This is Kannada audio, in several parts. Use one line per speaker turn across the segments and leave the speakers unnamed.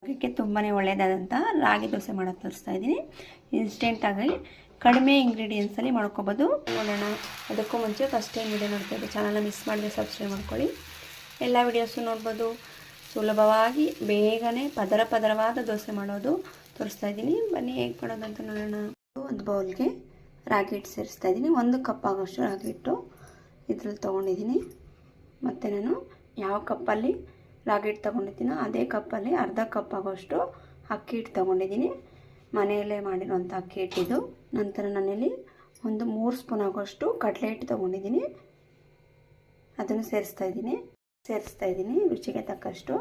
ಅದಕ್ಕೆ ತುಂಬಾ ಒಳ್ಳೆಯದಾದಂಥ ರಾಗಿ ದೋಸೆ ಮಾಡೋದು ತೋರಿಸ್ತಾ ಇದ್ದೀನಿ. ಇನ್ಸ್ಟೆಂಟಾಗಿ ಕಡಿಮೆ ಇಂಗ್ರೀಡಿಯೆಂಟ್ಸಲ್ಲಿ ಮಾಡ್ಕೊಬೋದು. ನೋಡೋಣ. ಅದಕ್ಕೂ ಮುಂಚೆ ಫಸ್ಟ್ ಟೈಮ್ ವಿಡಿಯೋ ನೋಡ್ತಾ ಇದ್ದೆ ಚಾನಲ್ನ ಮಿಸ್ ಮಾಡಿದ್ರೆ ಸಬ್ಸ್ಕ್ರೈಬ್ ಮಾಡ್ಕೊಳ್ಳಿ. ಎಲ್ಲ ವಿಡಿಯೋಸು ನೋಡ್ಬೋದು. ಸುಲಭವಾಗಿ ಬೇಗನೆ ಪದರವಾದ ದೋಸೆ ಮಾಡೋದು ತೋರಿಸ್ತಾ ಇದ್ದೀನಿ. ಬನ್ನಿ ಹೇಗೆ ಮಾಡೋದು ಅಂತ ನೋಡೋಣ. ಒಂದು ಬೌಲ್ಗೆ ರಾಗಿ ಹಿಟ್ಟು ಸೇರಿಸ್ತಾ ಇದ್ದೀನಿ. 1 ಕಪ್ ಆಗೋಷ್ಟು ರಾಗಿ ಹಿಟ್ಟು ಇದ್ರಲ್ಲಿ ತೊಗೊಂಡಿದ್ದೀನಿ. ಮತ್ತು ನಾನು ಯಾವ ಕಪ್ಪಲ್ಲಿ ರಾಗಿ ಹಿಟ್ಟು ತೊಗೊಂಡಿದ್ದೀನೋ ಅದೇ ಕಪ್ಪಲ್ಲಿ ಅರ್ಧ ಕಪ್ ಆಗೋಷ್ಟು ಅಕ್ಕಿ ಹಿಟ್ಟು ತೊಗೊಂಡಿದ್ದೀನಿ. ಮನೆಯಲ್ಲೇ ಮಾಡಿರುವಂಥ ಅಕ್ಕಿ ಹಿಟ್ಟಿದು. ನಂತರ ನಾನಿಲ್ಲಿ ಒಂದು 3 ಸ್ಪೂನ್ ಆಗೋಷ್ಟು ಕಡಲೆ ಹಿಟ್ಟು ತೊಗೊಂಡಿದ್ದೀನಿ. ಅದನ್ನು ಸೇರಿಸ್ತಾ ಇದ್ದೀನಿ ರುಚಿಗೆ ತಕ್ಕಷ್ಟು.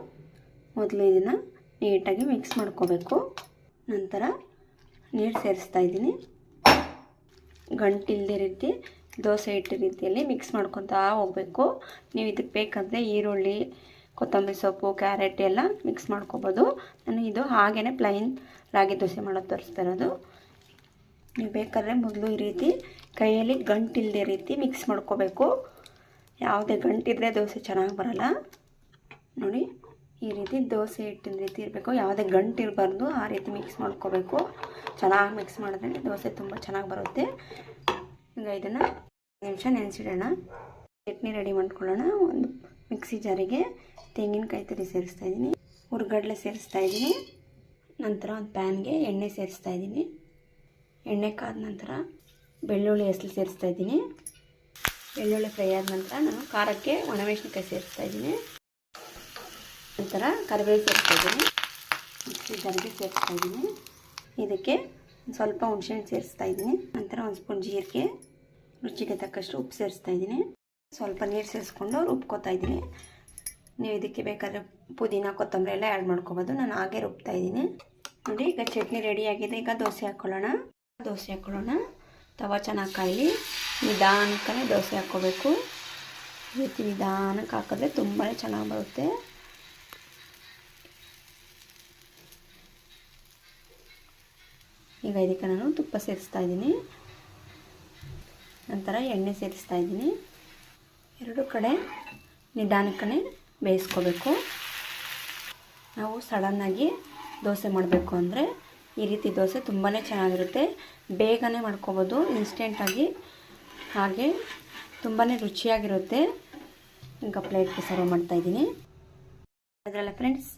ಮೊದಲು ಇದನ್ನು ನೀಟಾಗಿ ಮಿಕ್ಸ್ ಮಾಡ್ಕೋಬೇಕು. ನಂತರ ನೀರು ಸೇರಿಸ್ತಾ ಇದ್ದೀನಿ. ಗಂಟಿಲ್ಲದೆ ರೀತಿ ದೋಸೆ ಹಿಟ್ಟು ರೀತಿಯಲ್ಲಿ ಮಿಕ್ಸ್ ಮಾಡ್ಕೊತಾ ಹೋಗಬೇಕು. ನೀವು ಇದಕ್ಕೆ ಬೇಕಾದರೆ ಈರುಳ್ಳಿ, ಕೊತ್ತಂಬರಿ ಸೊಪ್ಪು, ಕ್ಯಾರೆಟ್ ಎಲ್ಲ ಮಿಕ್ಸ್ ಮಾಡ್ಕೊಬೋದು. ನಾನು ಇದು ಹಾಗೇ ಪ್ಲೈನ್ ರಾಗಿ ದೋಸೆ ಮಾಡೋದು ತೋರಿಸ್ತಾ ಇರೋದು. ನೀವು ಬೇಕಾದರೆ ಮೊದಲು ಈ ರೀತಿ ಕೈಯಲ್ಲಿ ಗಂಟಿಲ್ಲದೆ ರೀತಿ ಮಿಕ್ಸ್ ಮಾಡ್ಕೋಬೇಕು. ಯಾವುದೇ ಗಂಟಿದ್ರೆ ದೋಸೆ ಚೆನ್ನಾಗಿ ಬರೋಲ್ಲ. ನೋಡಿ, ಈ ರೀತಿ ದೋಸೆ ಹಿಟ್ಟಿನ ರೀತಿ ಇರಬೇಕು. ಯಾವುದೇ ಗಂಟಿರಬಾರ್ದು. ಆ ರೀತಿ ಮಿಕ್ಸ್ ಮಾಡ್ಕೋಬೇಕು. ಚೆನ್ನಾಗಿ ಮಿಕ್ಸ್ ಮಾಡಿದ್ರೆ ದೋಸೆ ತುಂಬ ಚೆನ್ನಾಗಿ ಬರುತ್ತೆ. ಈಗ ಇದನ್ನು ನಿಮಿಷ ನೆನೆಸಿಡೋಣ. ಚಟ್ನಿ ರೆಡಿ ಮಾಡ್ಕೊಳ್ಳೋಣ. ಒಂದು ಮಿಕ್ಸಿ ಜಾರಿಗೆ ತೆಂಗಿನಕಾಯಿ ತುರಿ ಸೇರಿಸ್ತಾ ಇದ್ದೀನಿ. ಹುರ್ಗಡ್ಲೆ ಸೇರಿಸ್ತಾ ಇದ್ದೀನಿ. ನಂತರ ಒಂದು ಪ್ಯಾನ್ಗೆ ಎಣ್ಣೆ ಸೇರಿಸ್ತಾ ಇದ್ದೀನಿ. ಎಣ್ಣೆ ಕಾದ ನಂತರ ಬೆಳ್ಳುಳ್ಳಿ ಹೆಸರು ಸೇರಿಸ್ತಾ ಇದ್ದೀನಿ. ಬೆಳ್ಳುಳ್ಳಿ ಫ್ರೈ ಆದ ನಂತರ ನಾನು ಖಾರಕ್ಕೆ ಒಣಮೆಣಸಿನಕಾಯಿ ಸೇರಿಸ್ತಾ ಇದ್ದೀನಿ. ನಂತರ ಕರಿಬೇವು ಸೇರಿಸ್ತಾ ಇದ್ದೀನಿ. ಮಿಕ್ಸಿ ಜಾರಿಗೆ ಸೇರಿಸ್ತಾ ಇದ್ದೀನಿ. ಇದಕ್ಕೆ ಸ್ವಲ್ಪ ಹುಣಸೆಹಣ್ಣು ಸೇರಿಸ್ತಾ ಇದ್ದೀನಿ. ನಂತರ 1 ಸ್ಪೂನ್ ಜೀರಿಗೆ, ರುಚಿಗೆ ತಕ್ಕಷ್ಟು ಉಪ್ಪು ಸೇರಿಸ್ತಾ ಇದ್ದೀನಿ. ಸ್ವಲ್ಪ ನೀರು ಸೇರಿಸ್ಕೊಂಡು ರುಬ್ಕೋತಾ ಇದ್ದೀನಿ. ನೀವು ಇದಕ್ಕೆ ಬೇಕಾದರೆ ಪುದೀನ, ಕೊತ್ತಂಬರಿ ಎಲ್ಲ ಆ್ಯಡ್ ಮಾಡ್ಕೊಬೋದು. ನಾನು ಹಾಗೆ ರುಬ್ತಾ ಇದ್ದೀನಿ. ನೋಡಿ, ಈಗ ಚಟ್ನಿ ರೆಡಿಯಾಗಿದೆ. ಈಗ ದೋಸೆ ಹಾಕ್ಕೊಳ್ಳೋಣ. ತವ ಚೆನ್ನಾಗಿ ಕಾಯಲಿ. ನಿಧಾನಕ್ಕೇ ದೋಸೆ ಹಾಕ್ಕೋಬೇಕು. ಈ ರೀತಿ ನಿಧಾನಕ್ಕೆ ಹಾಕಿದ್ರೆ ತುಂಬಾ ಚೆನ್ನಾಗಿ ಬರುತ್ತೆ. ಈಗ ಇದಕ್ಕೆ ನಾನು ತುಪ್ಪ ಸೇರಿಸ್ತಾ ಇದ್ದೀನಿ. ನಂತರ ಎಣ್ಣೆ ಸೇರಿಸ್ತಾ ಇದ್ದೀನಿ. 2 ಕಡೆ ನಿಧಾನಕ್ಕೇ ಬೇಯಿಸ್ಕೋಬೇಕು. ನಾವು ಸಡನ್ನಾಗಿ ದೋಸೆ ಮಾಡಬೇಕು ಅಂದರೆ ಈ ರೀತಿ ದೋಸೆ ತುಂಬಾ ಚೆನ್ನಾಗಿರುತ್ತೆ. ಬೇಗನೆ ಮಾಡ್ಕೋಬೋದು ಇನ್ಸ್ಟೆಂಟಾಗಿ. ಹಾಗೆ ತುಂಬಾ ರುಚಿಯಾಗಿರುತ್ತೆ. ಈಗ ಪ್ಲೇಟ್ಗೆ ಸರ್ವ್ ಮಾಡ್ತಾಯಿದ್ದೀನಿ. ಅದರಲ್ಲ ಫ್ರೆಂಡ್ಸ್,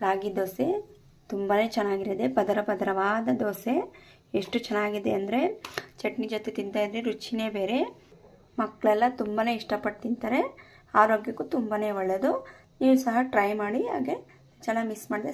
ರಾಗಿ ದೋಸೆ ತುಂಬಾ ಚೆನ್ನಾಗಿರುತ್ತೆ. ಪದರವಾದ ದೋಸೆ ಎಷ್ಟು ಚೆನ್ನಾಗಿದೆ ಅಂದರೆ ಚಟ್ನಿ ಜೊತೆ ತಿಂತಾಯಿದ್ರೆ ರುಚಿನೇ ಬೇರೆ. ಮಕ್ಕಳೆಲ್ಲ ತುಂಬಾ ಇಷ್ಟಪಟ್ಟು ತಿಂತಾರೆ. ಆರೋಗ್ಯಕ್ಕೂ ತುಂಬಾ ಒಳ್ಳೆಯದು. ನೀವು ಸಹ ಟ್ರೈ ಮಾಡಿ. ಹಾಗೆ ಚೆನ್ನಾಗಿ ಮಿಸ್ ಮಾಡಿದೆ